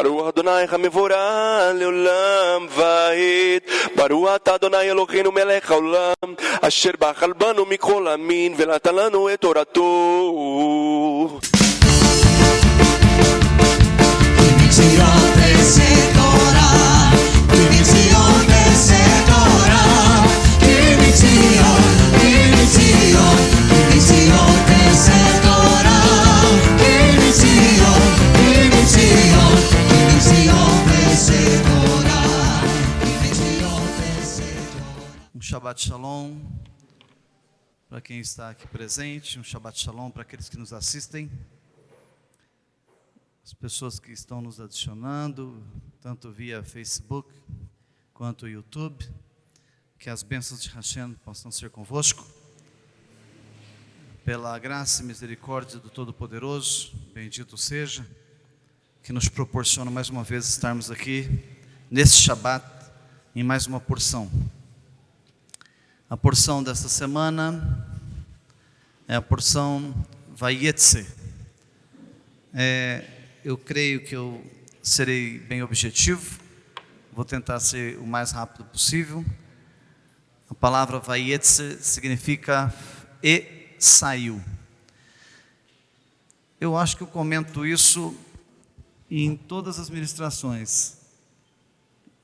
ברוך אדוני המבורא לעולם ועד. ברוך אתה אדוני אלוהינו מלך העולם, אשר בחל בנו מכל המין ונתן לנו את תורתו. Shabbat Shalom para quem está aqui presente, Shabbat Shalom para aqueles que nos assistem, as pessoas que estão nos adicionando, tanto via Facebook quanto YouTube, que as bênçãos de Hashem possam ser convosco, pela graça e misericórdia do Todo-Poderoso, bendito seja, que nos proporciona mais uma vez estarmos aqui, nesse Shabbat, em mais uma porção. A porção desta semana é a porção Vayetze. Eu creio que eu serei bem objetivo, vou tentar ser o mais rápido possível. A palavra Vayetze significa e saiu. Eu acho que eu comento isso em todas as ministrações.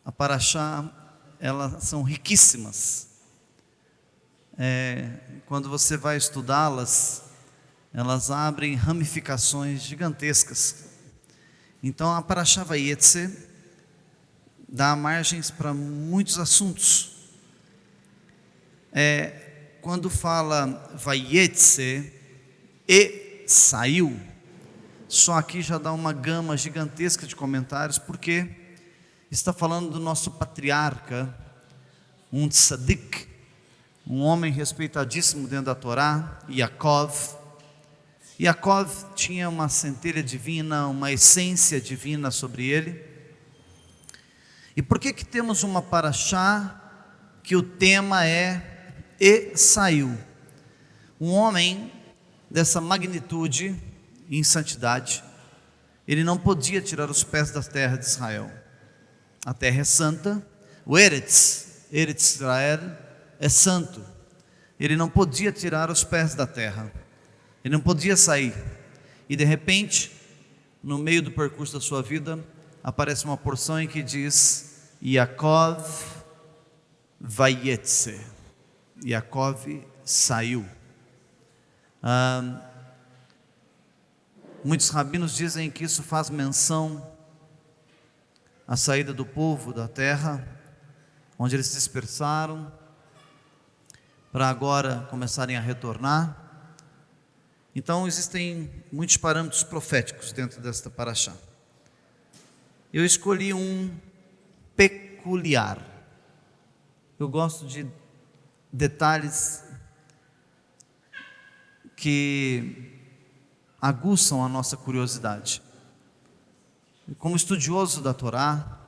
A Parashá, elas são riquíssimas. Quando você vai estudá-las, elas abrem ramificações gigantescas. Então a Parashá Vayetze dá margens para muitos assuntos. Quando fala Vayetze e saiu, só aqui já dá uma gama gigantesca de comentários, porque está falando do nosso patriarca, um tzadik, um homem respeitadíssimo dentro da Torá, Yaakov. Yaakov tinha uma centelha divina, uma essência divina sobre ele. E por que temos uma parashá que o tema é e saiu? Um homem dessa magnitude em santidade, ele não podia tirar os pés da terra de Israel. A terra é santa, o Eretz Israel é santo. Ele não podia tirar os pés da terra, ele não podia sair. E de repente, no meio do percurso da sua vida, aparece uma porção em que diz Yaakov Vayetze. Yaakov saiu. Muitos rabinos dizem que isso faz menção à saída do povo da terra, onde eles se dispersaram, para agora começarem a retornar. Então existem muitos parâmetros proféticos dentro desta parashá. Eu escolhi um peculiar. Eu gosto de detalhes que aguçam a nossa curiosidade. Como estudioso da Torá,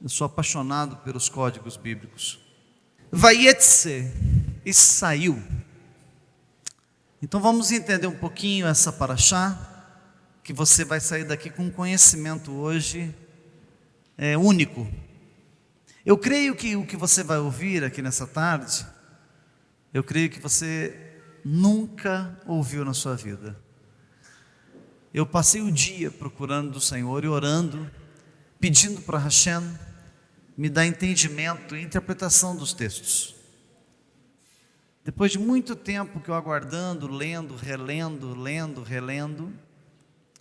eu sou apaixonado pelos códigos bíblicos. Vayetze, e saiu. Então vamos entender um pouquinho essa parashá, que você vai sair daqui com um conhecimento hoje único. Eu creio que o que você vai ouvir aqui nessa tarde, eu creio que você nunca ouviu na sua vida. Eu passei o dia procurando do Senhor e orando, pedindo para Hashem me dar entendimento e interpretação dos textos. Depois de muito tempo que eu aguardando, lendo, relendo,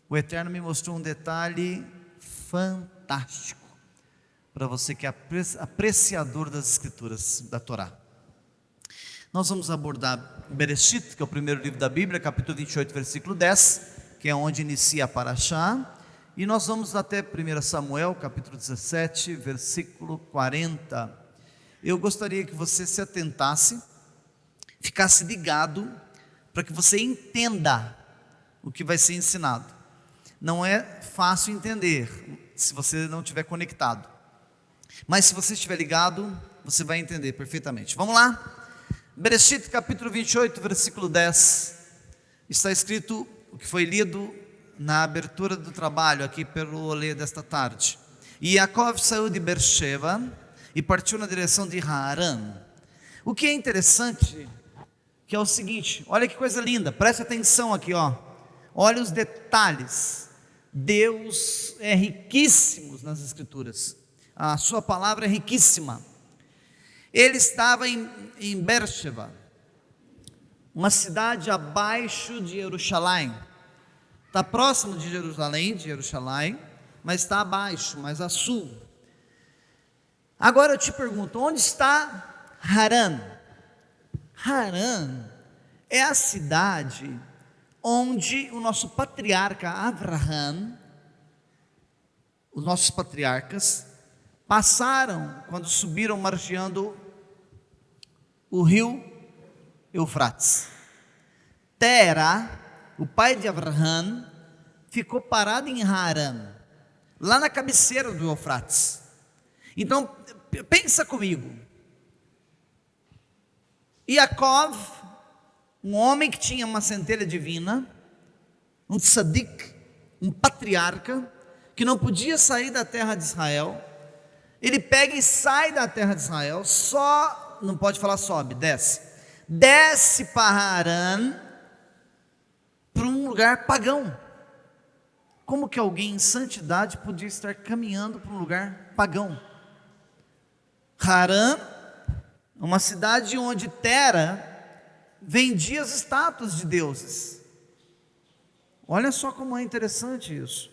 o Eterno me mostrou um detalhe fantástico para você que é apreciador das Escrituras, da Torá. Nós vamos abordar Bereshit, que é o primeiro livro da Bíblia, capítulo 28, versículo 10, que é onde inicia a parashá. E nós vamos até 1 Samuel, capítulo 17, versículo 40. Eu gostaria que você se atentasse, ficasse ligado, para que você entenda o que vai ser ensinado. Não é fácil entender, se você não estiver conectado. Mas se você estiver ligado, você vai entender perfeitamente. Vamos lá? Bereshit, capítulo 28, versículo 10. Está escrito o que foi lido na abertura do trabalho aqui pelo olê desta tarde. E Yaakov saiu de Beersheba e partiu na direção de Haran. O que é interessante, que é o seguinte, olha que coisa linda, preste atenção aqui, ó. Olha os detalhes. Deus é riquíssimo nas Escrituras. A sua palavra é riquíssima. Ele estava em Beersheba, uma cidade abaixo de Jerusalém. Está próximo de Jerusalém, mas está abaixo, mais a sul. Agora eu te pergunto, onde está Haran? Haran é a cidade onde o nosso patriarca Abraham, os nossos patriarcas, passaram quando subiram margeando o rio Eufrates. Tera, o pai de Abraham, ficou parado em Haran, lá na cabeceira do Eufrates. Então, pensa comigo. Yaakov, um homem que tinha uma centelha divina, um tzadik, um patriarca, que não podia sair da terra de Israel, ele pega e sai da terra de Israel, não pode falar sobe, desce para Haran, para um lugar pagão. Como que alguém em santidade podia estar caminhando para um lugar pagão? Haran, uma cidade onde Tera vendia as estátuas de deuses. Olha só como é interessante isso.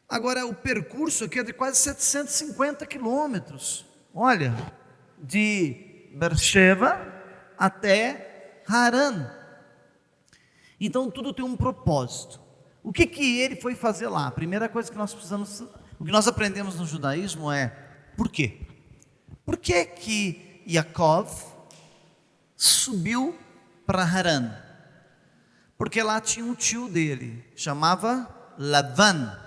Agora, o percurso aqui é de quase 750 quilômetros. Olha, de Beersheba até Haran. Então, tudo tem um propósito. O que ele foi fazer lá? A primeira coisa que nós precisamos, o que nós aprendemos no judaísmo é, por quê? Por que Yaakov subiu para Haran? Porque lá tinha um tio dele, chamava Lavan,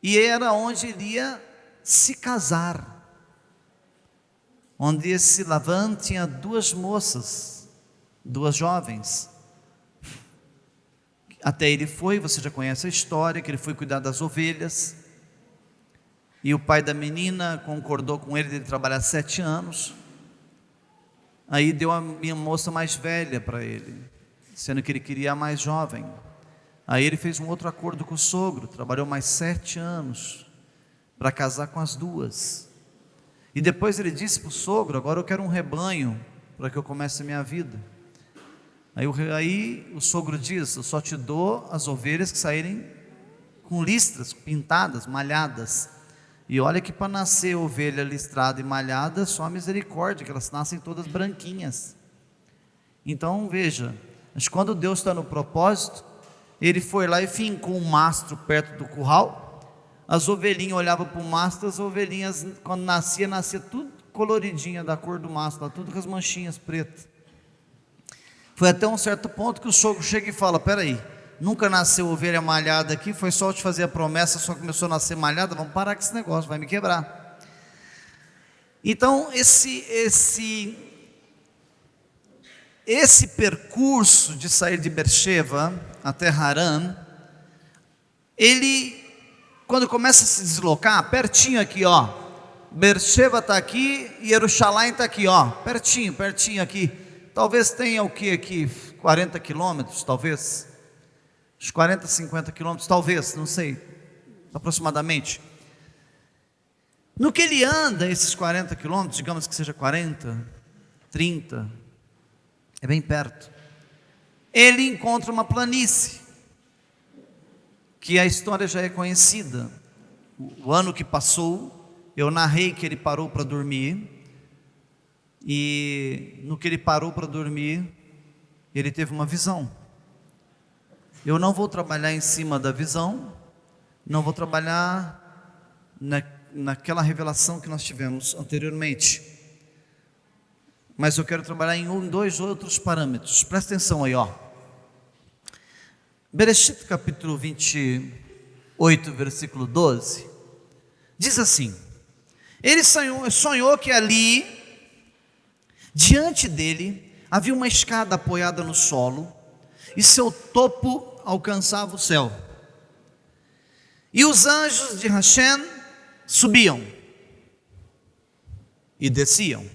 e era onde ele ia se casar, onde esse Lavan tinha duas moças, duas jovens. Até ele foi, você já conhece a história, que ele foi cuidar das ovelhas, e o pai da menina concordou com ele de trabalhar 7 anos, aí deu a minha moça mais velha para ele, sendo que ele queria a mais jovem. Aí ele fez um outro acordo com o sogro, trabalhou mais 7 anos para casar com as duas. E depois ele disse para o sogro, agora eu quero um rebanho para que eu comece a minha vida. Aí o sogro diz, eu só te dou as ovelhas que saírem com listras, pintadas, malhadas. E olha que para nascer ovelha listrada e malhada, só a misericórdia, que elas nascem todas branquinhas. Então veja, mas quando Deus está no propósito, ele foi lá e fincou um mastro perto do curral. As ovelhinhas olhavam para o mastro, as ovelhinhas quando nascia tudo coloridinha da cor do mastro, tudo com as manchinhas pretas. Foi até um certo ponto que o sogro chega e fala, peraí, nunca nasceu ovelha malhada aqui, foi só eu te fazer a promessa, só começou a nascer malhada, vamos parar com esse negócio, vai me quebrar. Então esse percurso de sair de Beersheba até Haran, ele, quando começa a se deslocar, pertinho aqui, ó, Beersheba está aqui e Jerusalém está aqui, ó, pertinho aqui, talvez tenha o que aqui, 40 quilômetros, talvez, uns 40, 50 quilômetros, talvez, não sei, aproximadamente. No que ele anda, esses 40 quilômetros, digamos que seja 40, 30, é bem perto, ele encontra uma planície, que a história já é conhecida. O ano que passou, eu narrei que ele parou para dormir, e no que ele parou para dormir, ele teve uma visão. Eu não vou trabalhar em cima da visão, não vou trabalhar naquela revelação que nós tivemos anteriormente, mas eu quero trabalhar em 2 outros parâmetros. Presta atenção aí, ó. Bereshit capítulo 28, versículo 12, diz assim: ele sonhou que ali, diante dele, havia uma escada apoiada no solo, e seu topo alcançava o céu. E os anjos de Hashem subiam e desciam.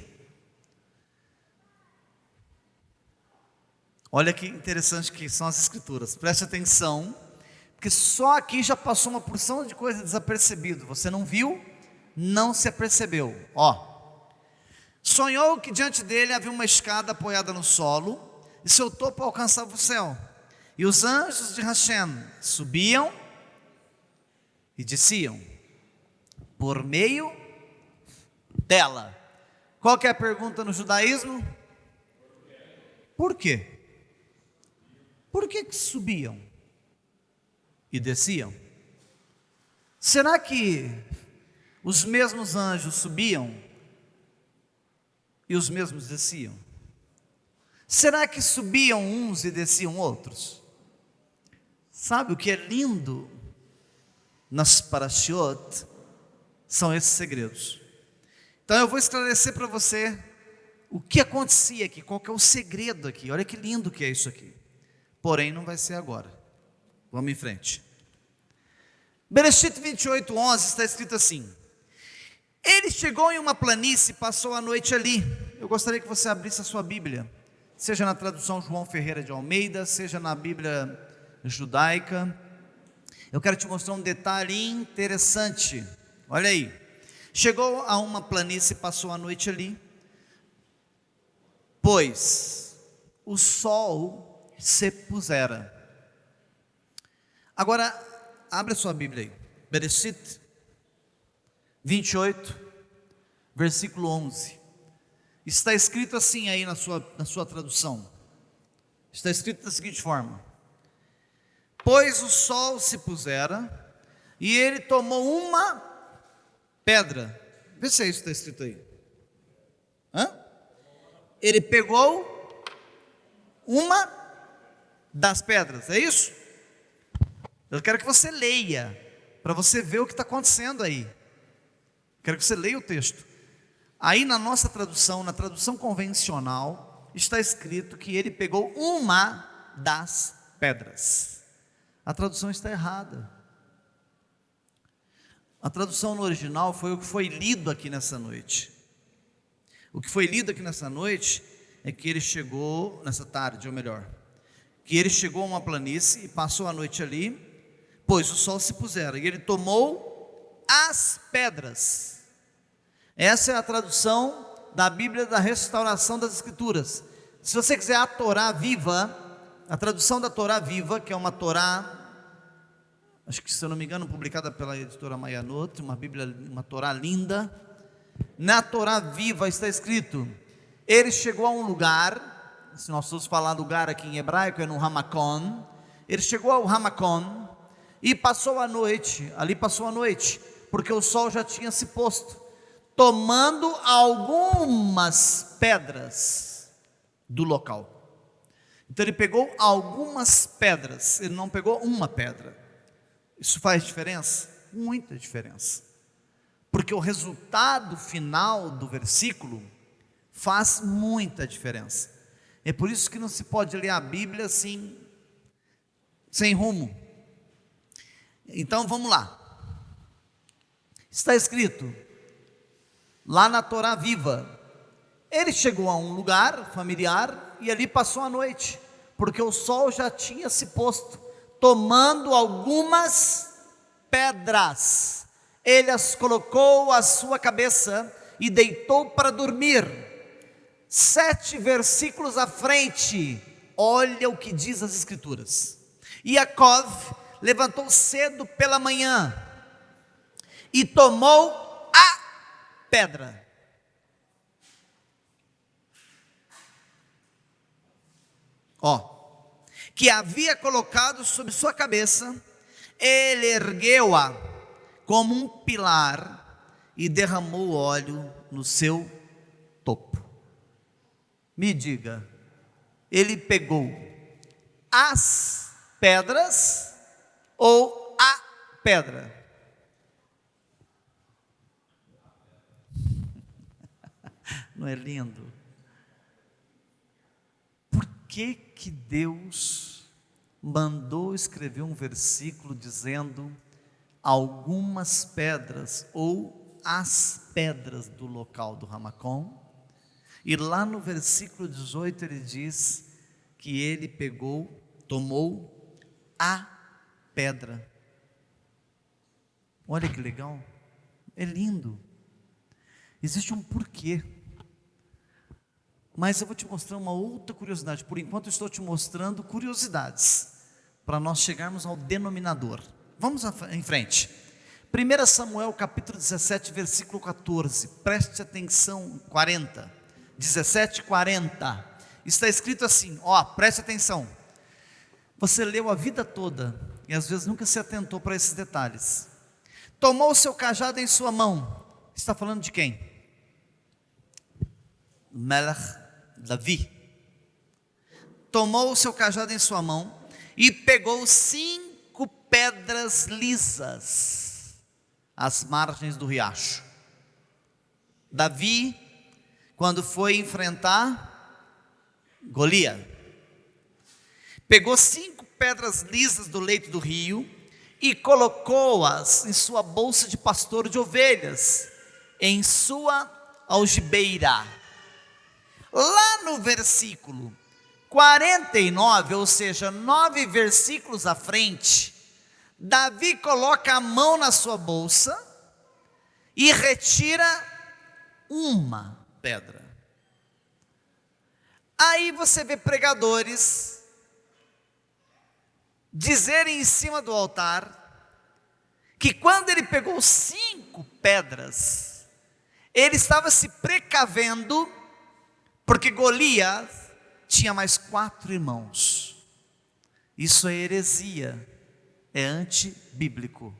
Olha que interessante que são as escrituras. Preste atenção, porque só aqui já passou uma porção de coisa desapercebido. Você não viu, não se apercebeu. Sonhou que diante dele havia uma escada apoiada no solo, e seu topo alcançava o céu. E os anjos de Hashem subiam e desciam por meio dela. Qual que é a pergunta no judaísmo? Por quê? Por que subiam e desciam? Será que os mesmos anjos subiam e os mesmos desciam? Será que subiam uns e desciam outros? Sabe o que é lindo nas parashiot? São esses segredos. Então eu vou esclarecer para você o que acontecia aqui, qual que é o segredo aqui. Olha que lindo que é isso aqui. Porém, não vai ser agora. Vamos em frente. Bereshit 28:11 está escrito assim: ele chegou em uma planície e passou a noite ali. Eu gostaria que você abrisse a sua Bíblia, seja na tradução João Ferreira de Almeida, seja na Bíblia judaica. Eu quero te mostrar um detalhe interessante. Olha aí. Chegou a uma planície e passou a noite ali, pois o sol se pusera. Agora, abre a sua Bíblia aí. Bereshit 28, versículo 11. Está escrito assim aí na sua tradução. Está escrito da seguinte forma: pois o sol se pusera, e ele tomou uma pedra. Vê se é isso que está escrito aí. Ele pegou uma das pedras, é isso? Eu quero que você leia, para você ver o que está acontecendo aí. Quero que você leia o texto. Aí na nossa tradução, na tradução convencional, está escrito que ele pegou uma das pedras. A tradução está errada. A tradução no original foi o que foi lido aqui nessa noite. O que foi lido aqui nessa noite é que ele chegou, nessa tarde, ou melhor, que ele chegou a uma planície e passou a noite ali, pois o sol se pusera, e ele tomou as pedras. Essa é a tradução da Bíblia da Restauração das Escrituras. Se você quiser a Torá viva, a tradução da Torá viva, que é uma Torá, acho que, se eu não me engano, publicada pela editora Mayanot, uma Bíblia, uma Torá linda. Na Torá viva está escrito: ele chegou a um lugar, se nós formos falar lugar aqui em hebraico, é no Hamakon. Ele chegou ao Hamakon e passou a noite, ali passou a noite, porque o sol já tinha se posto, tomando algumas pedras do local. Então ele pegou algumas pedras, ele não pegou uma pedra. Isso faz diferença? Muita diferença, porque o resultado final do versículo faz muita diferença. É por isso que não se pode ler a Bíblia assim, sem rumo. Então vamos lá. Está escrito lá na Torá viva: ele chegou a um lugar familiar e ali passou a noite, porque o sol já tinha se posto, tomando algumas pedras. Ele as colocou à sua cabeça e deitou para dormir. 7 versículos à frente, olha o que diz as Escrituras: Yaakov levantou cedo pela manhã e tomou a pedra. Que havia colocado sobre sua cabeça, ele ergueu-a como um pilar e derramou óleo no seu topo. Me diga, ele pegou as pedras ou a pedra? Não é lindo? Por que Deus mandou escrever um versículo dizendo algumas pedras ou as pedras do local do Ramacom. E lá no versículo 18 ele diz que ele tomou a pedra. Olha que legal, é lindo. Existe um porquê. Mas eu vou te mostrar uma outra curiosidade. Por enquanto eu estou te mostrando curiosidades, para nós chegarmos ao denominador. Vamos em frente. 1 Samuel capítulo 17, versículo 14. Preste atenção, 40. 17, 40. Está escrito assim, preste atenção. Você leu a vida toda e às vezes nunca se atentou para esses detalhes. Tomou o seu cajado em sua mão. Está falando de quem? Melech Davi. Tomou o seu cajado em sua mão e pegou 5 pedras lisas às margens do riacho. Davi, quando foi enfrentar Golias, pegou 5 pedras lisas do leito do rio e colocou-as em sua bolsa de pastor de ovelhas, em sua algibeira. Lá no versículo 49, ou seja, 9 versículos à frente, Davi coloca a mão na sua bolsa e retira uma pedra. Aí você vê pregadores dizerem em cima do altar que quando ele pegou 5 pedras, ele estava se precavendo, porque Golias tinha mais 4 irmãos. Isso é heresia, é antibíblico.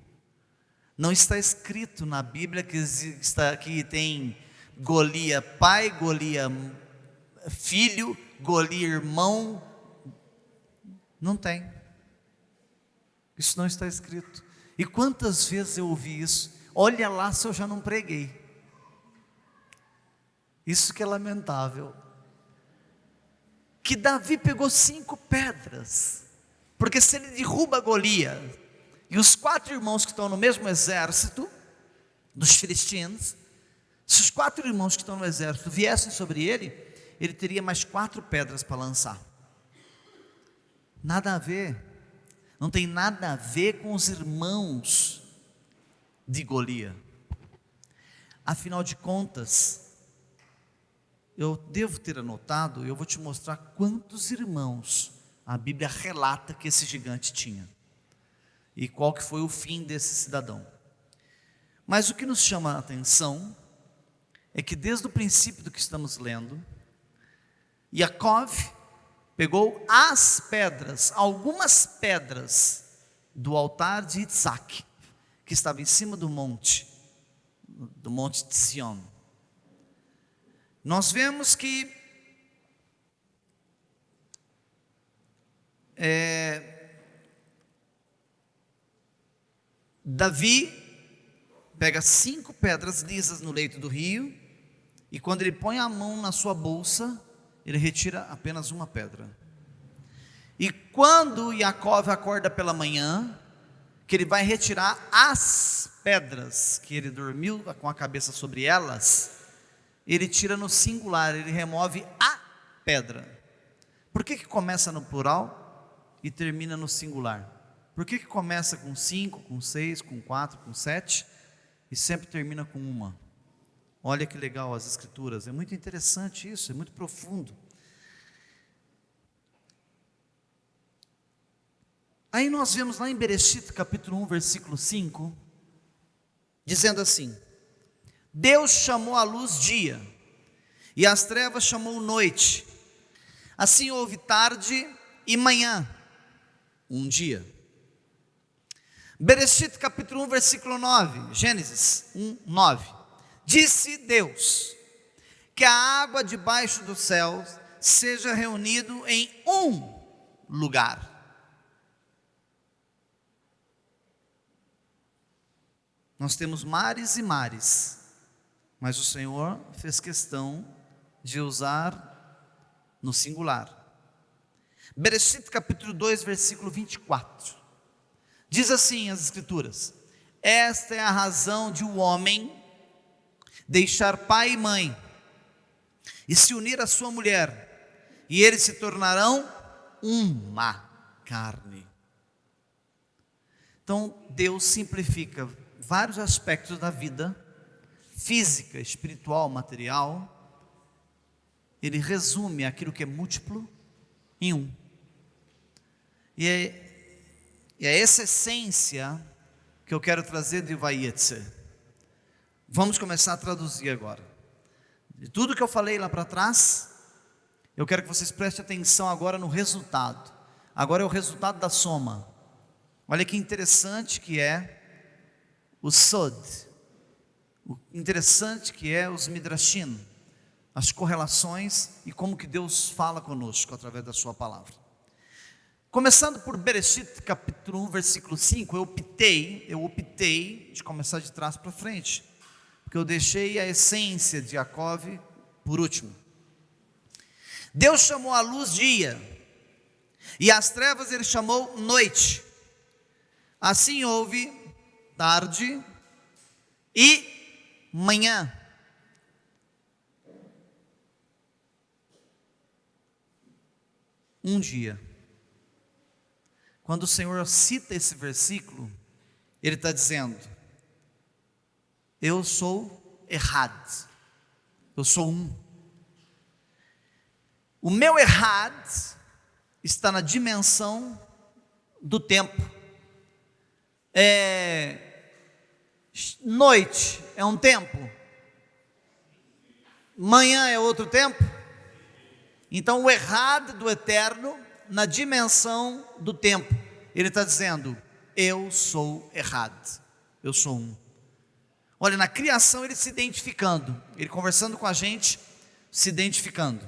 Não está escrito na Bíblia que tem Golias pai, Golias filho, Golias irmão. Não tem. Isso não está escrito. E quantas vezes eu ouvi isso? Olha lá se eu já não preguei. Isso que é lamentável. Que Davi pegou 5 pedras. Porque se ele derruba Golias, e os 4 irmãos que estão no mesmo exército dos filisteus, se os 4 irmãos que estão no exército viessem sobre ele, ele teria mais 4 pedras para lançar. Nada a ver. Não tem nada a ver com os irmãos de Golias. Afinal de contas, eu devo ter anotado, eu vou te mostrar quantos irmãos a Bíblia relata que esse gigante tinha. E qual que foi o fim desse cidadão. Mas o que nos chama a atenção é que desde o princípio do que estamos lendo, Yaakov pegou as pedras, algumas pedras do altar de Isaac, que estava em cima do monte de Sião. Nós vemos que Davi pega 5 pedras lisas no leito do rio, e quando ele põe a mão na sua bolsa, ele retira apenas uma pedra. E quando Yaakov acorda pela manhã, que ele vai retirar as pedras que ele dormiu com a cabeça sobre elas, ele tira no singular, ele remove a pedra. Por que começa no plural e termina no singular? Por que começa com 5, com 6, com 4, com 7 e sempre termina com uma? Olha que legal as escrituras, é muito interessante isso, é muito profundo. Aí nós vemos lá em Bereshit, capítulo 1, versículo 5, dizendo assim: Deus chamou a luz dia, e as trevas chamou noite. Assim houve tarde e manhã, um dia. Bereshit, capítulo 1, versículo 9, Gênesis 1, 9. Disse Deus, que a água debaixo dos céus seja reunido em um lugar. Nós temos mares e mares, mas o Senhor fez questão de usar no singular. Bereshit capítulo 2, versículo 24. Diz assim as escrituras: esta é a razão de o homem deixar pai e mãe e se unir à sua mulher, e eles se tornarão uma carne. Então Deus simplifica vários aspectos da vida, física, espiritual, material. Ele resume aquilo que é múltiplo em um. E é essa essência que eu quero trazer de Vayetze. Vamos começar a traduzir agora. De tudo que eu falei lá para trás, eu quero que vocês prestem atenção agora no resultado. Agora é o resultado da soma. Olha que interessante que é o Sod. O interessante que é os Midrashim. As correlações e como que Deus fala conosco através da sua palavra. Começando por Bereshit capítulo 1, versículo 5, eu optei de começar de trás para frente, porque eu deixei a essência de Jacó por último. Deus chamou a luz dia, e as trevas ele chamou noite. Assim houve tarde e manhã. Um dia. Quando o Senhor cita esse versículo, Ele está dizendo: eu sou errado, eu sou um. O meu errado está na dimensão do tempo. Noite é um tempo, manhã é outro tempo. Então o errado do eterno na dimensão do tempo, ele está dizendo: eu sou errado, eu sou um. Olha, na criação ele se identificando, ele conversando com a gente, se identificando.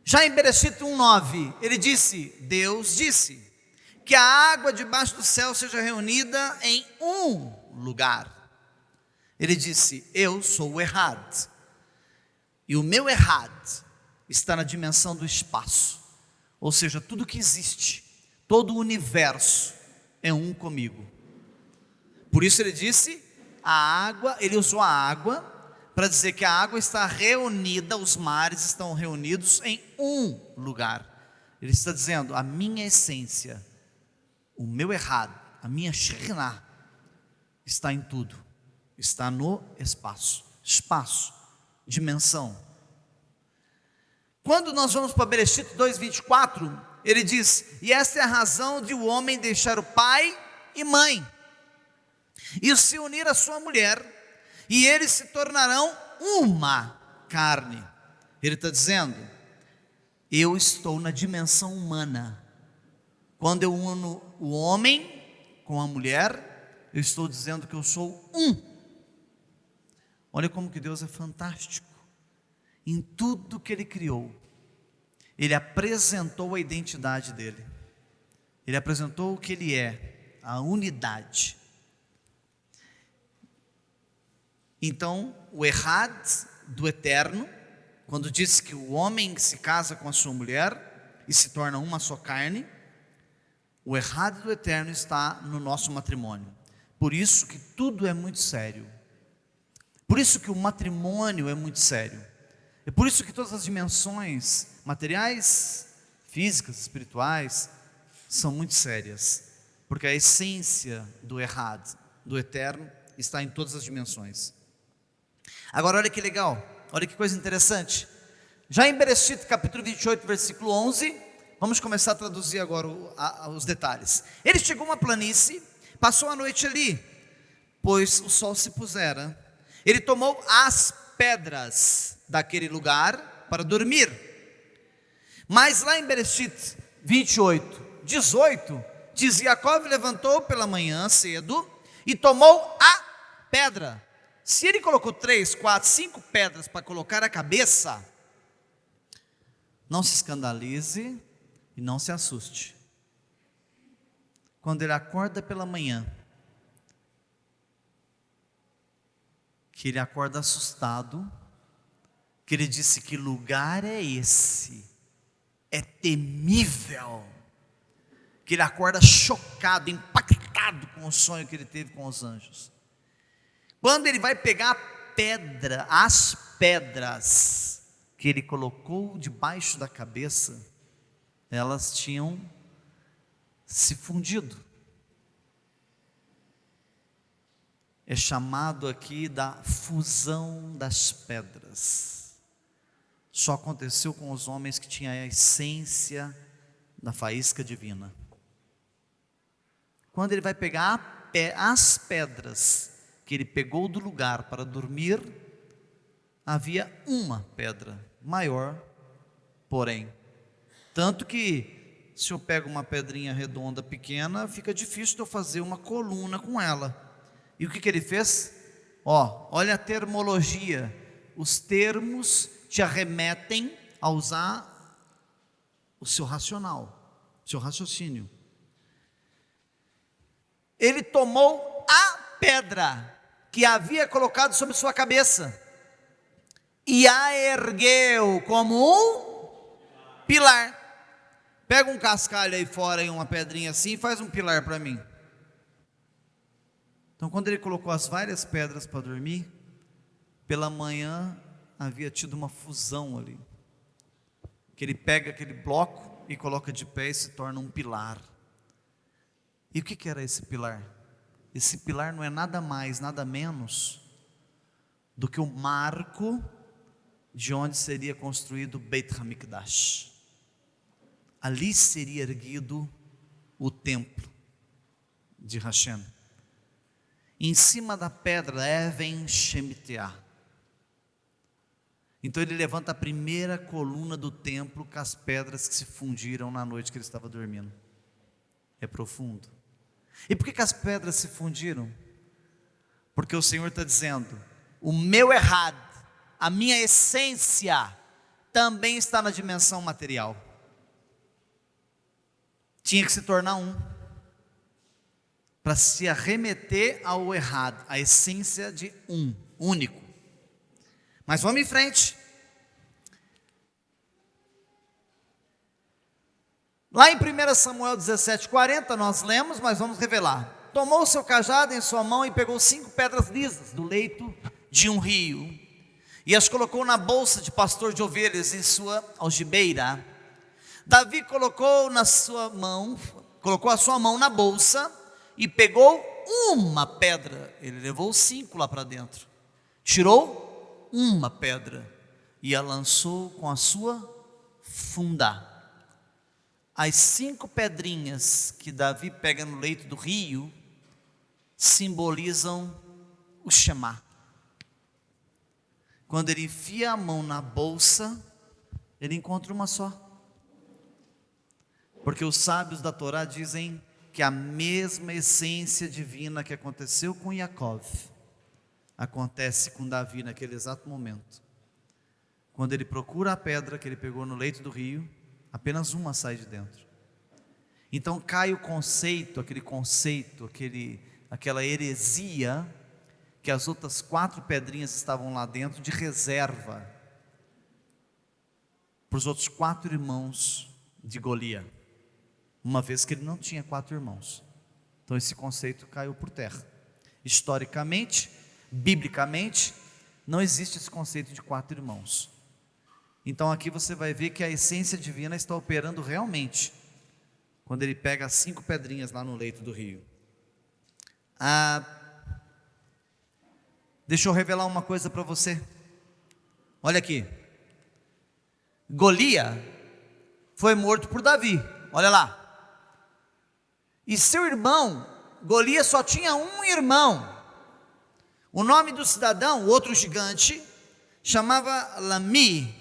Já em Bereshit 1:9, ele disse, Deus disse, que a água debaixo do céu seja reunida em um lugar. Ele disse: eu sou o errado, e o meu errado está na dimensão do espaço, ou seja, tudo que existe, todo o universo é um comigo. Por isso ele disse, ele usou a água para dizer que a água está reunida, os mares estão reunidos em um lugar. Ele está dizendo, a minha essência, o meu errado, a minha Shekhinah, está em tudo, está no espaço, dimensão. Quando nós vamos para Bereshit 2:24, ele diz, e esta é a razão de o homem deixar o pai e mãe, e se unir à sua mulher, e eles se tornarão uma carne. Ele está dizendo, eu estou na dimensão humana. Quando eu uno o homem com a mulher, eu estou dizendo que eu sou um. Olha como que Deus é fantástico. Em tudo que Ele criou, Ele apresentou a identidade dEle. Ele apresentou o que Ele é, a unidade. Então, o errad do eterno, quando disse que o homem se casa com a sua mulher e se torna uma só carne, o errado do eterno está no nosso matrimônio. Por isso que tudo é muito sério. Por isso que o matrimônio é muito sério. É por isso que todas as dimensões materiais, físicas, espirituais, são muito sérias. Porque a essência do errado, do eterno, está em todas as dimensões. Agora olha que legal, olha que coisa interessante. Já em Bereshit capítulo 28, versículo 11... vamos começar a traduzir agora os detalhes. Ele chegou a uma planície, passou a noite ali, pois o sol se pusera. Ele tomou as pedras daquele lugar para dormir. Mas lá em Bereshit 28, 18, diz, Jacó levantou pela manhã cedo e tomou a pedra. Se ele colocou 3, 4, 5 pedras para colocar a cabeça, não se escandalize e não se assuste. Quando ele acorda pela manhã, que ele acorda assustado, que ele disse, que lugar é esse? é temível, que ele acorda chocado, impactado com o sonho que ele teve com os anjos. Quando ele vai pegar a pedra, as pedras que ele colocou debaixo da cabeça, elas tinham se fundido. É chamado aqui da fusão das pedras. Só aconteceu com os homens que tinham a essência da faísca divina. Quando ele vai pegar as pedras que ele pegou do lugar para dormir, havia uma pedra maior, porém. Tanto que, se eu pego uma pedrinha redonda pequena, fica difícil de eu fazer uma coluna com ela. E o que ele fez? Olha a termologia. Os termos te arremetem a usar o seu racional, o seu raciocínio. Ele tomou a pedra que havia colocado sobre sua cabeça e a ergueu como um pilar. Pega um cascalho aí fora e uma pedrinha assim e faz um pilar para mim. Então, quando ele colocou as várias pedras para dormir, pela manhã havia tido uma fusão ali, que ele pega aquele bloco e coloca de pé e se torna um pilar. E o que era esse pilar? Esse pilar não é nada mais, nada menos do que o marco de onde seria construído o Beit HaMikdash. Ali seria erguido o templo de Hashem. Em cima da pedra, Even Shemitah. Então ele levanta a primeira coluna do templo com as pedras que se fundiram na noite que ele estava dormindo. É profundo. E por que as pedras se fundiram? Porque o Senhor está dizendo: o meu errado, a minha essência, também está na dimensão material. Tinha que se tornar um, para se arremeter ao errado, a essência de um, único. Mas vamos em frente. Lá em 1 Samuel 17:40 nós lemos, mas vamos revelar. Tomou o seu cajado em sua mão e pegou 5 pedras lisas do leito de um rio e as colocou na bolsa de pastor de ovelhas em sua algibeira. Davi colocou a sua mão na bolsa e pegou uma pedra. Ele levou 5 lá para dentro. Tirou uma pedra e a lançou com a sua funda. As 5 pedrinhas que Davi pega no leito do rio simbolizam o Shema. Quando ele enfia a mão na bolsa, ele encontra uma só. Porque os sábios da Torá dizem que a mesma essência divina que aconteceu com Yaakov acontece com Davi naquele exato momento. Quando ele procura a pedra que ele pegou no leito do rio, apenas uma sai de dentro. Então cai o conceito, aquela heresia, que as outras 4 pedrinhas estavam lá dentro de reserva para os outros 4 irmãos de Golias, uma vez que ele não tinha 4 irmãos. Então esse conceito caiu por terra. Historicamente, biblicamente, não existe esse conceito de 4 irmãos. Então aqui você vai ver que a essência divina está operando realmente, quando ele pega as 5 pedrinhas lá no leito do rio. Deixa eu revelar uma coisa para você. Olha aqui. Golias foi morto por Davi. Olha lá. E seu irmão, Golias só tinha um irmão. O nome do cidadão, o outro gigante, chamava Lami,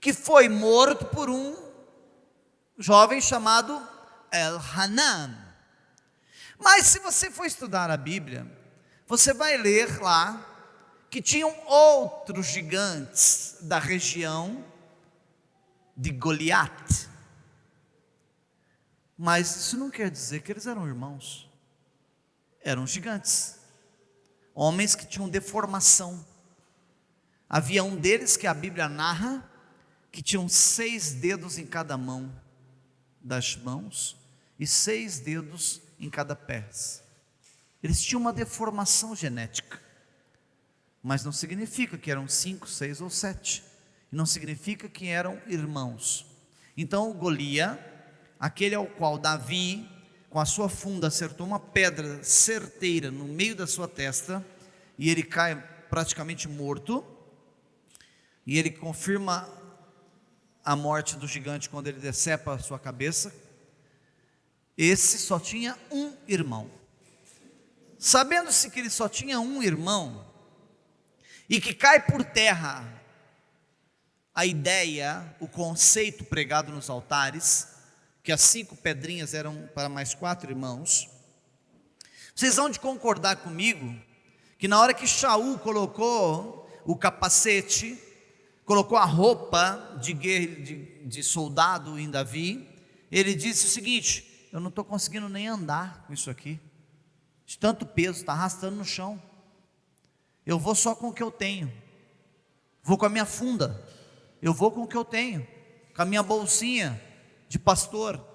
que foi morto por um jovem chamado El-Hanan. Mas se você for estudar a Bíblia, você vai ler lá que tinham outros gigantes da região de Goliat. Mas isso não quer dizer que eles eram irmãos. Eram gigantes, homens que tinham deformação. Havia um deles que a Bíblia narra que tinham 6 dedos em cada mão das mãos e 6 dedos em cada pé. Eles tinham uma deformação genética, mas não significa que eram 5, 6 ou 7, e não significa que eram irmãos. Então o Golias, aquele ao qual Davi, com a sua funda, acertou uma pedra certeira no meio da sua testa, e ele cai praticamente morto, e ele confirma a morte do gigante quando ele decepa a sua cabeça. Esse só tinha um irmão. Sabendo-se que ele só tinha um irmão, e que cai por terra a ideia, o conceito pregado nos altares, que as 5 pedrinhas eram para mais 4 irmãos, vocês vão de concordar comigo, que na hora que Shaul colocou o capacete, colocou a roupa de soldado em Davi, ele disse o seguinte: eu não estou conseguindo nem andar com isso aqui, de tanto peso, está arrastando no chão, eu vou só com o que eu tenho, vou com a minha funda, eu vou com o que eu tenho, com a minha bolsinha de pastor.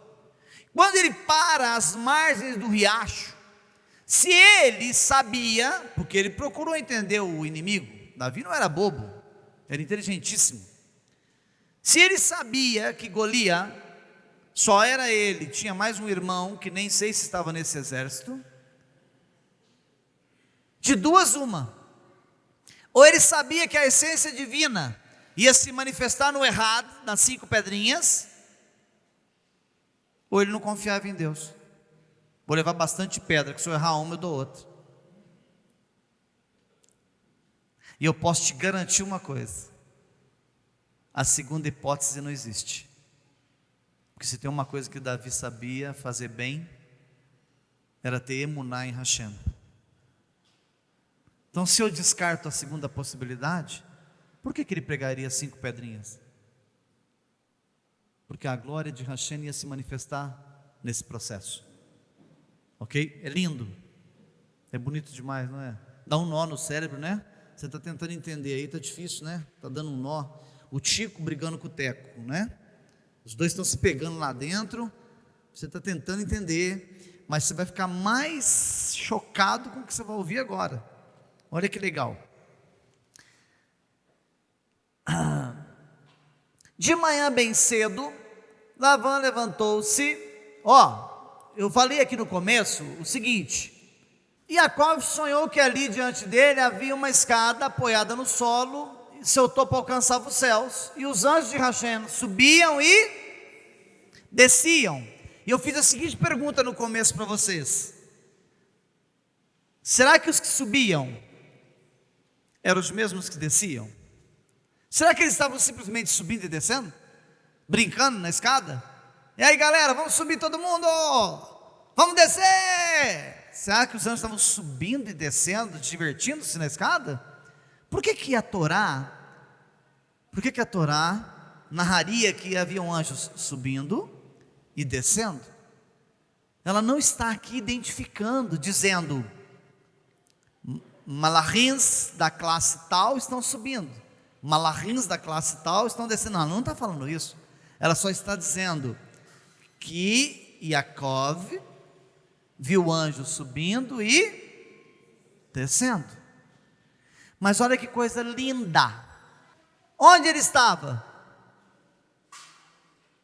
Quando ele para às margens do riacho, se ele sabia, porque ele procurou entender o inimigo, Davi não era bobo, era inteligentíssimo. Se ele sabia que Golias só era ele, tinha mais um irmão que nem sei se estava nesse exército, de duas uma: ou ele sabia que a essência divina ia se manifestar no errado, nas 5 pedrinhas, ou ele não confiava em Deus. Vou levar bastante pedra, que se eu errar uma eu dou outra. E eu posso te garantir uma coisa: a segunda hipótese não existe. Porque se tem uma coisa que Davi sabia fazer bem, era ter emuná em Hashem. Então, se eu descarto a segunda possibilidade, por que ele pregaria 5 pedrinhas? Porque a glória de Hashem ia se manifestar nesse processo. Ok? É lindo, é bonito demais, não é? Dá um nó no cérebro, né? Você está tentando entender aí, está difícil, né? Está dando um nó. O Tico brigando com o Teco, né? Os dois estão se pegando lá dentro. Você está tentando entender, mas você vai ficar mais chocado com o que você vai ouvir agora. Olha que legal. De manhã bem cedo, Lavan levantou-se. Eu falei aqui no começo o seguinte: Jacó sonhou que ali diante dele havia uma escada apoiada no solo, e seu topo alcançava os céus, e os anjos de Hashem subiam e desciam. E eu fiz a seguinte pergunta no começo para vocês: será que os que subiam eram os mesmos que desciam? Será que eles estavam simplesmente subindo e descendo? Brincando na escada? E aí galera, vamos subir todo mundo! Vamos descer! Será que os anjos estavam subindo e descendo, divertindo-se na escada? Por que a Torá narraria que haviam anjos subindo e descendo? Ela não está aqui identificando, dizendo: malachins da classe tal estão subindo, malachins da classe tal estão descendo. Não, ela não está falando isso. Ela só está dizendo que Yaakov viu anjos subindo e descendo. Mas olha que coisa linda. Onde ele estava?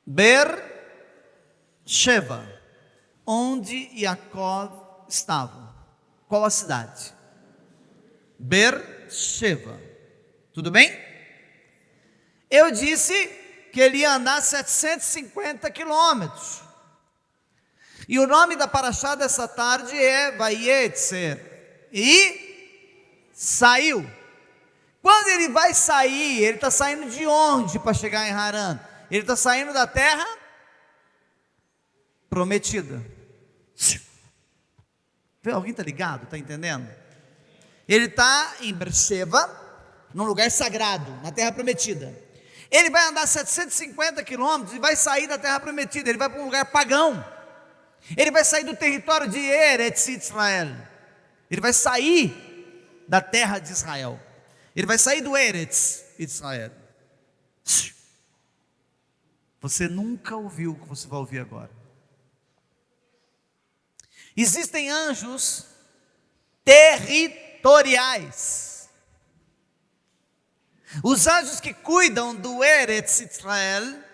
Beer-sheva. Onde Yaakov estava? Qual a cidade? Beer-sheva. Tudo bem? Eu disse que ele ia andar 750 quilômetros. E o nome da paraxá dessa tarde é Vayetzer. E saiu. Quando ele vai sair, ele está saindo de onde para chegar em Harã? Ele está saindo da terra prometida. Alguém está ligado? Está entendendo? Ele está em Beersheba, num lugar sagrado, na terra prometida. Ele vai andar 750 quilômetros e vai sair da terra prometida. Ele vai para um lugar pagão. Ele vai sair do território de Eretz Israel. Ele vai sair da terra de Israel. Ele vai sair do Eretz Israel. Você nunca ouviu o que você vai ouvir agora. Existem anjos territoriais. Os anjos que cuidam do Eretz Israel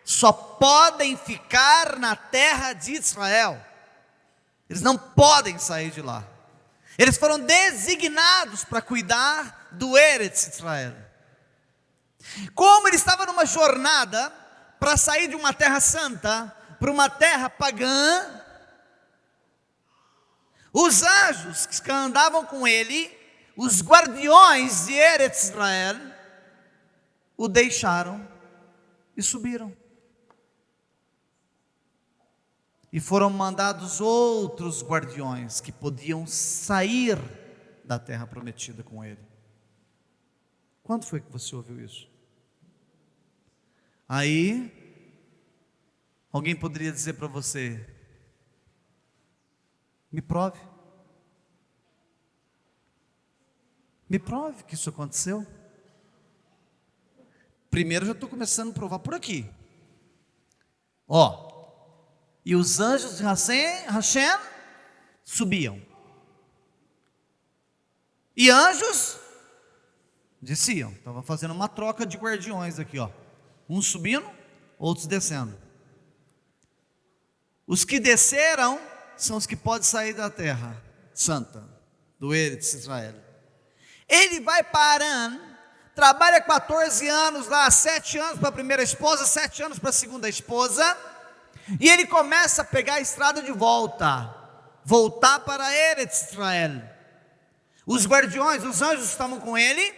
só podem ficar na terra de Israel. Eles não podem sair de lá. Eles foram designados para cuidar do Eretz Israel. Como ele estava numa jornada para sair de uma terra santa para uma terra pagã, os anjos que andavam com ele, os guardiões de Eretz Israel, o deixaram e subiram. E foram mandados outros guardiões que podiam sair da terra prometida com ele. Quando foi que você ouviu isso? Aí, alguém poderia dizer para você: me prove. Me prove que isso aconteceu. Primeiro, eu já estou começando a provar por aqui. E os anjos de Hashem subiam. E anjos desciam. Estava fazendo uma troca de guardiões aqui, uns subindo, outros descendo. Os que desceram são os que podem sair da terra santa, do Eretz Israel. Ele vai para Harã, trabalha 14 anos lá, 7 anos para a primeira esposa, 7 anos para a segunda esposa, e ele começa a pegar a estrada de voltar para Eretz Israel. Os guardiões, os anjos estavam com ele,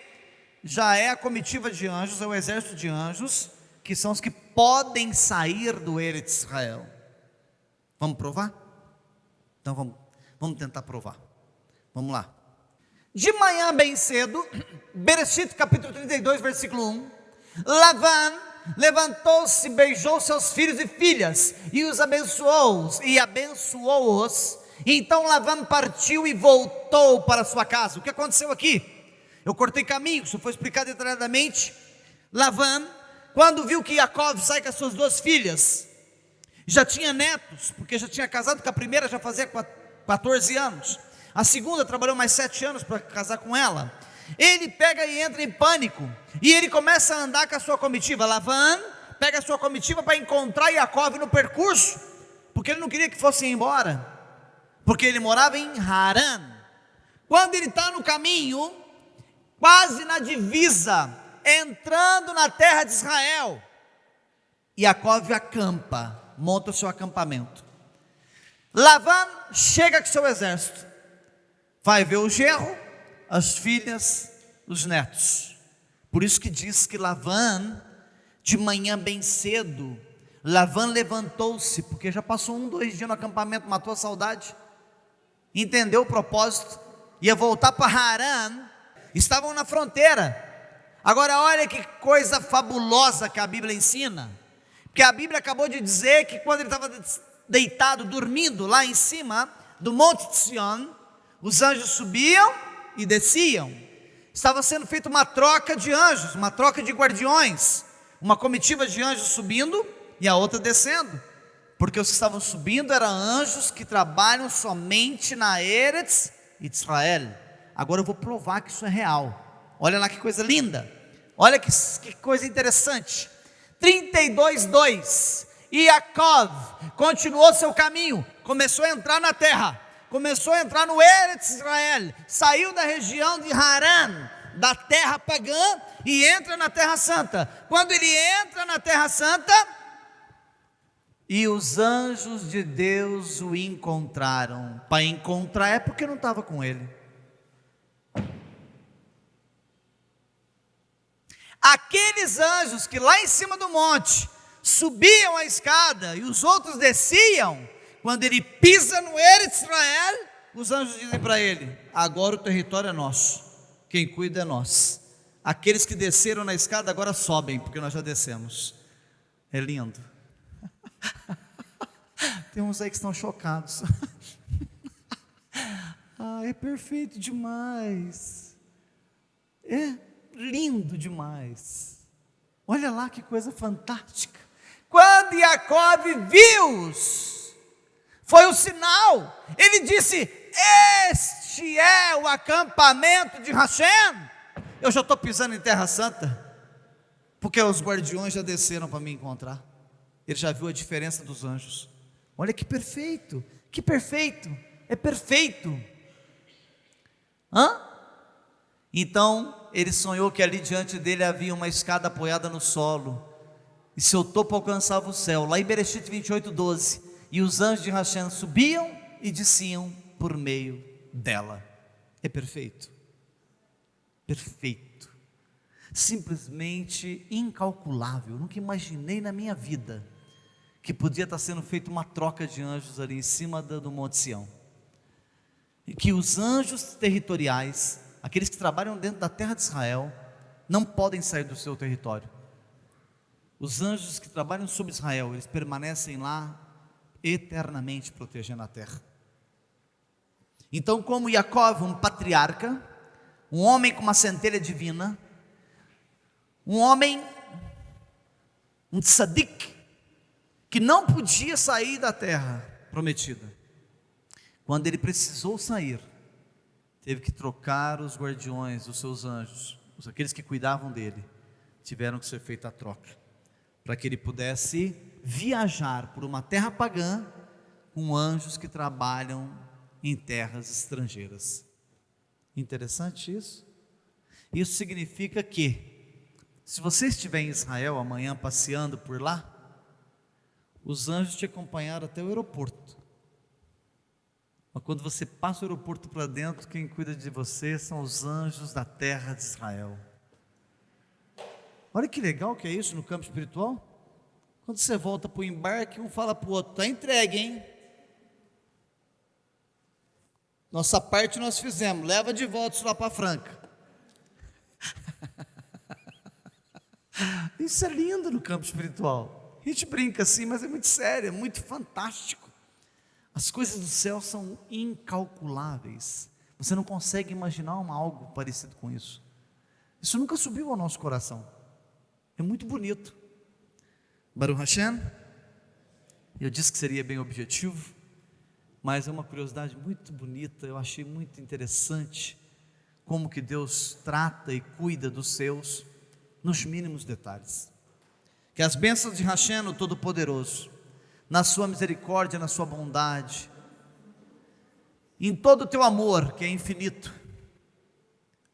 já é a comitiva de anjos, é o exército de anjos, que são os que podem sair do Eretz Israel. Vamos provar? Então vamos tentar provar. Vamos lá. De manhã bem cedo, Bereshit capítulo 32, versículo 1, Lavan levantou-se, beijou seus filhos e filhas, e os abençoou-os. Então Lavan partiu e voltou para sua casa. O que aconteceu aqui? Eu cortei caminho, isso foi explicado detalhadamente. Lavan, quando viu que Jacó sai com as suas 2 filhas, já tinha netos, porque já tinha casado com a primeira, já fazia 14 anos. A segunda trabalhou mais 7 anos para casar com ela. Ele pega e entra em pânico, e ele começa a andar com a sua comitiva. Lavan pega a sua comitiva para encontrar Jacó no percurso, porque ele não queria que fossem embora, porque ele morava em Harã. Quando ele está no caminho, quase na divisa, entrando na terra de Israel, Jacó acampa, monta o seu acampamento. Lavan chega com seu exército, vai ver o genro, as filhas, os netos. Por isso que diz que Lavan, de manhã bem cedo, Lavan levantou-se, porque já passou 2 dias no acampamento, matou a saudade, entendeu o propósito, ia voltar para Harã, estavam na fronteira. Agora olha que coisa fabulosa que a Bíblia ensina, porque a Bíblia acabou de dizer que quando ele estava deitado, dormindo lá em cima do Monte de Sião, os anjos subiam e desciam. Estava sendo feita uma troca de anjos, uma troca de guardiões, uma comitiva de anjos subindo e a outra descendo, porque os que estavam subindo eram anjos que trabalham somente na Eretz Israel. Agora eu vou provar que isso é real. Olha lá que coisa linda, olha que coisa interessante. 32:2, e Jacó continuou seu caminho, começou a entrar na terra, começou a entrar no Eretz Israel, saiu da região de Harã, da terra pagã, e entra na terra santa. Quando ele entra na terra santa, e os anjos de Deus o encontraram. Para encontrar é porque não estava com ele. Aqueles anjos que lá em cima do monte subiam a escada e os outros desciam, quando ele pisa no Eretz Israel, os anjos dizem para ele: agora o território é nosso, quem cuida é nós. Aqueles que desceram na escada agora sobem, porque nós já descemos. É lindo. Tem uns aí que estão chocados. É perfeito demais, é lindo demais. Olha lá que coisa fantástica. Quando Jacó viu-os, foi o sinal. Ele disse: este é o acampamento de Hashem. Eu já estou pisando em terra santa, porque os guardiões já desceram para me encontrar. Ele já viu a diferença dos anjos. Olha que perfeito, que perfeito, é perfeito. Então ele sonhou que ali diante dele havia uma escada apoiada no solo, e seu topo alcançava o céu. Lá em Bereshit 28:12, e os anjos de Hashem subiam e desciam por meio dela. É perfeito, perfeito, simplesmente incalculável. Eu nunca imaginei na minha vida que podia estar sendo feita uma troca de anjos ali em cima do Monte Sião, e que os anjos territoriais, aqueles que trabalham dentro da terra de Israel, não podem sair do seu território. Os anjos que trabalham sobre Israel, eles permanecem lá eternamente protegendo a terra. Então, como Jacó, um patriarca, um homem com uma centelha divina, um homem, um tzadik, que não podia sair da terra prometida, quando ele precisou sair, teve que trocar os guardiões, os seus anjos, aqueles que cuidavam dele, tiveram que ser feita a troca, para que ele pudesse viajar por uma terra pagã, com anjos que trabalham em terras estrangeiras. Interessante isso. Isso significa que, se você estiver em Israel amanhã passeando por lá, os anjos te acompanharam até o aeroporto. Mas quando você passa o aeroporto para dentro, quem cuida de você são os anjos da terra de Israel. Olha que legal que é isso no campo espiritual. Quando você volta para o embarque, um fala para o outro: está entregue, hein? Nossa parte nós fizemos, leva de volta isso lá para Franca. Isso é lindo no campo espiritual. A gente brinca assim, mas é muito sério, é muito fantástico. As coisas do céu são incalculáveis. Você não consegue imaginar algo parecido com isso. Isso nunca subiu ao nosso coração. É muito bonito. Baruch Hashem. Eu disse que seria bem objetivo, mas é uma curiosidade muito bonita. Eu achei muito interessante como que Deus trata e cuida dos seus nos mínimos detalhes. Que as bênçãos de Hashem, o Todo-Poderoso, na sua misericórdia, na sua bondade, em todo o teu amor, que é infinito,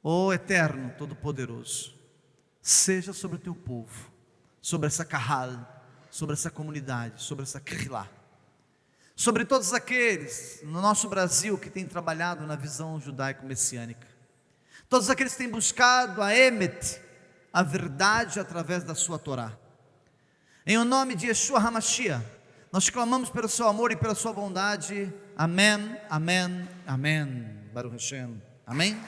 ó Eterno, Todo-Poderoso, seja sobre o teu povo, sobre essa Kahal, sobre essa comunidade, sobre essa Kehilá, sobre todos aqueles no nosso Brasil que têm trabalhado na visão judaico-messiânica, todos aqueles que têm buscado a Emet, a verdade através da sua Torá. Em o nome de Yeshua HaMashiach, nós clamamos pelo seu amor e pela sua bondade. Amém, amém, amém. Baruch Hashem. Amém.